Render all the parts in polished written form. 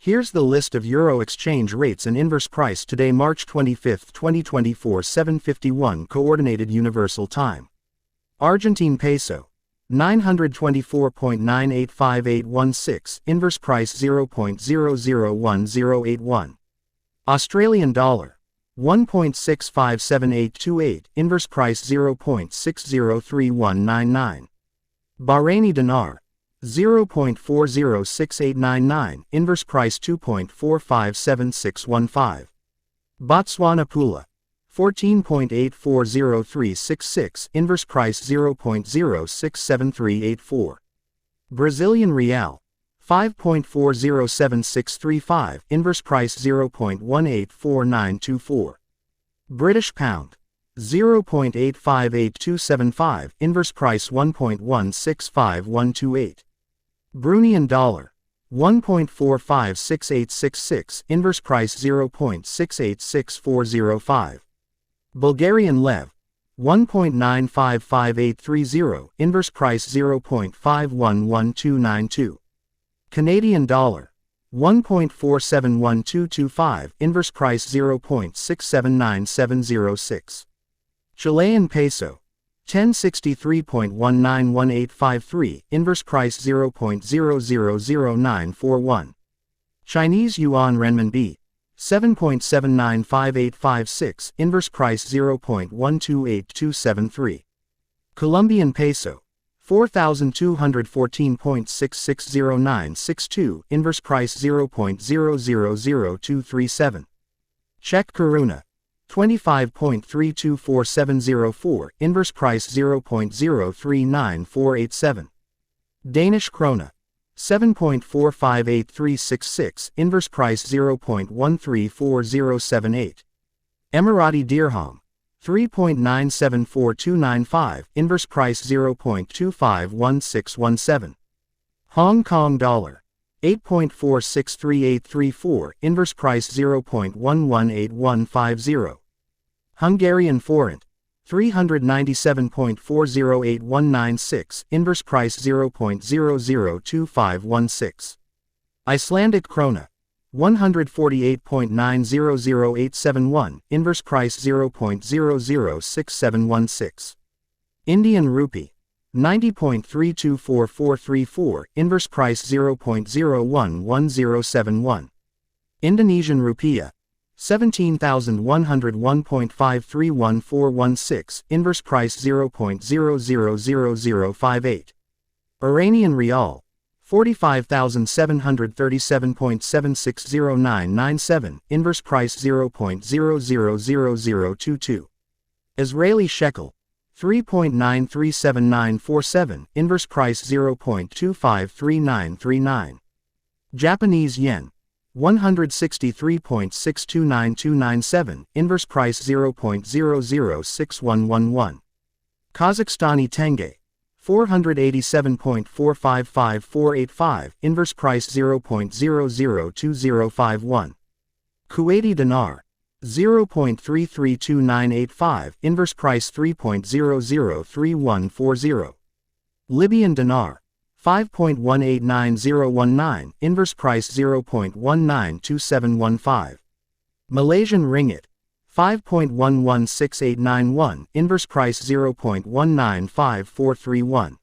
Here's the list of euro exchange rates and inverse price today, March 25, 2024, 7:51 Coordinated Universal Time. Argentine peso, 924.985816, inverse price 0.001081. Australian dollar, 1.657828, inverse price 0.603199. Bahraini dinar, 0.406899, inverse price 2.457615. Botswana pula, 14.840366, inverse price 0.067384. Brazilian real, 5.407635, inverse price 0.184924. British pound, 0.858275, inverse price 1.165128. Bruneian dollar, 1.456866, inverse price 0.686405. Bulgarian lev, 1.955830, inverse price 0.511292. Canadian dollar, 1.471225, inverse price 0.679706. Chilean peso, 1063.191853, inverse price 0.000941. Chinese yuan renminbi, 7.795856, inverse price 0.128273. Colombian peso, 4214.660962, inverse price 0.000237. Czech koruna, 25.324704, inverse price 0.039487. Danish krona, 7.458366, inverse price 0.134078. Emirati dirham, 3.974295, inverse price 0.251617. Hong Kong dollar, 8.463834, inverse price 0.118150. Hungarian forint, 397.408196, inverse price 0.002516. Icelandic krona, 148.900871, inverse price 0.006716. Indian rupee, 90.324434, inverse price 0.011071. Indonesian rupiah, 17,101.531416, inverse price 0.000058. Iranian rial, 45,737.760997, inverse price 0.000022. Israeli shekel, 3.937947, inverse price 0.253939. Japanese yen, 163.629297, inverse price 0.006111. Kazakhstani tenge, 487.455485, inverse price 0.002051. Kuwaiti dinar, 0.332985, inverse price 3.003140. Libyan dinar, 5.189019, inverse price 0.192715. Malaysian ringgit, 5.116891, inverse price 0.195431.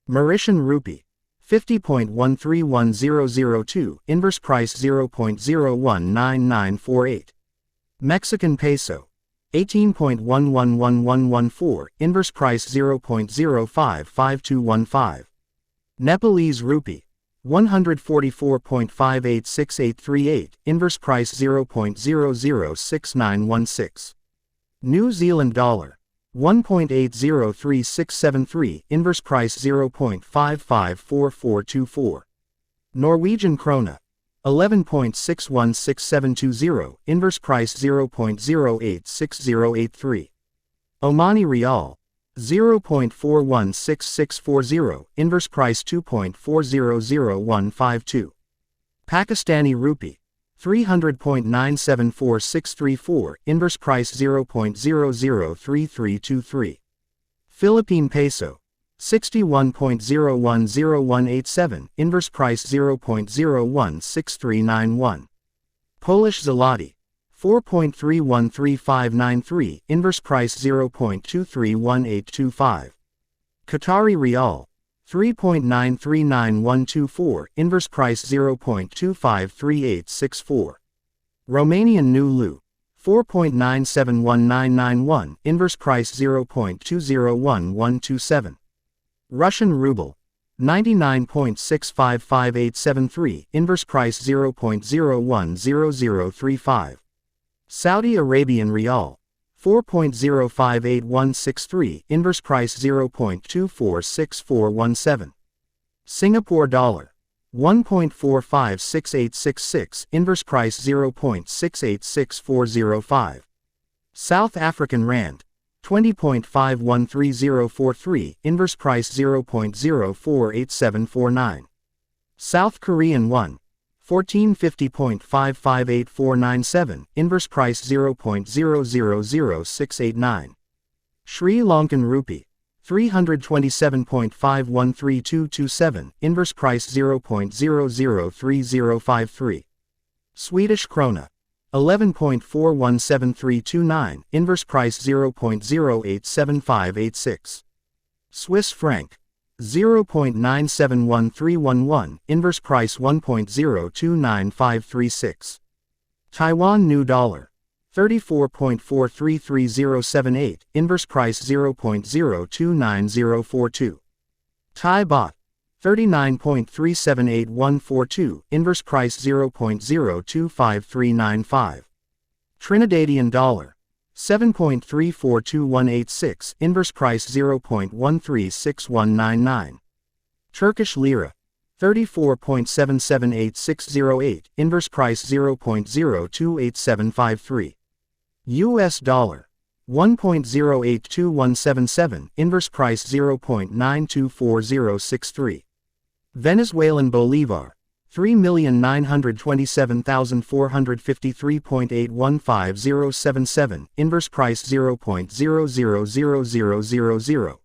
Mauritian rupee, 50.131002, inverse price 0.019948. Mexican peso, 18.111114, inverse price 0.055215. Nepalese rupee, 144.586838, inverse price 0.006916. New Zealand dollar, 1.803673, inverse price 0.554424. Norwegian krona, 11.616720, inverse price 0.086083. Omani rial, 0.416640, inverse price 2.400152. Pakistani rupee, 300.974634, inverse price 0.003323. Philippine peso, 61.010187, inverse price 0.016391. Polish zloty, 4.313593, inverse price 0.231825. Qatari rial, 3.939124, inverse price 0.253864. Romanian new leu, 4.971991, inverse price 0.201127. Russian ruble, 99.655873, inverse price 0.010035. Saudi Arabian rial, 4.058163, inverse price 0.246417. Singapore dollar, 1.456866, inverse price 0.686405. South African rand, 20.513043, inverse price 0.048749. South Korean won, 1450.558497, inverse price 0.000689. Sri Lankan rupee, 327.513227, inverse price 0.003053. Swedish krona, 11.417329, inverse price 0.087586. Swiss franc, 0.971311, inverse price 1.029536. Taiwan new dollar, 34.433078, inverse price 0.029042. Thai baht, 39.378142, inverse price 0.025395. Trinidadian dollar, 7.342186, inverse price 0.136199. Turkish lira, 34.778608, inverse price 0.028753. US dollar, 1.082177, inverse price 0.924063. Venezuelan bolivar, 3,927,453.815077, inverse price 0.000000.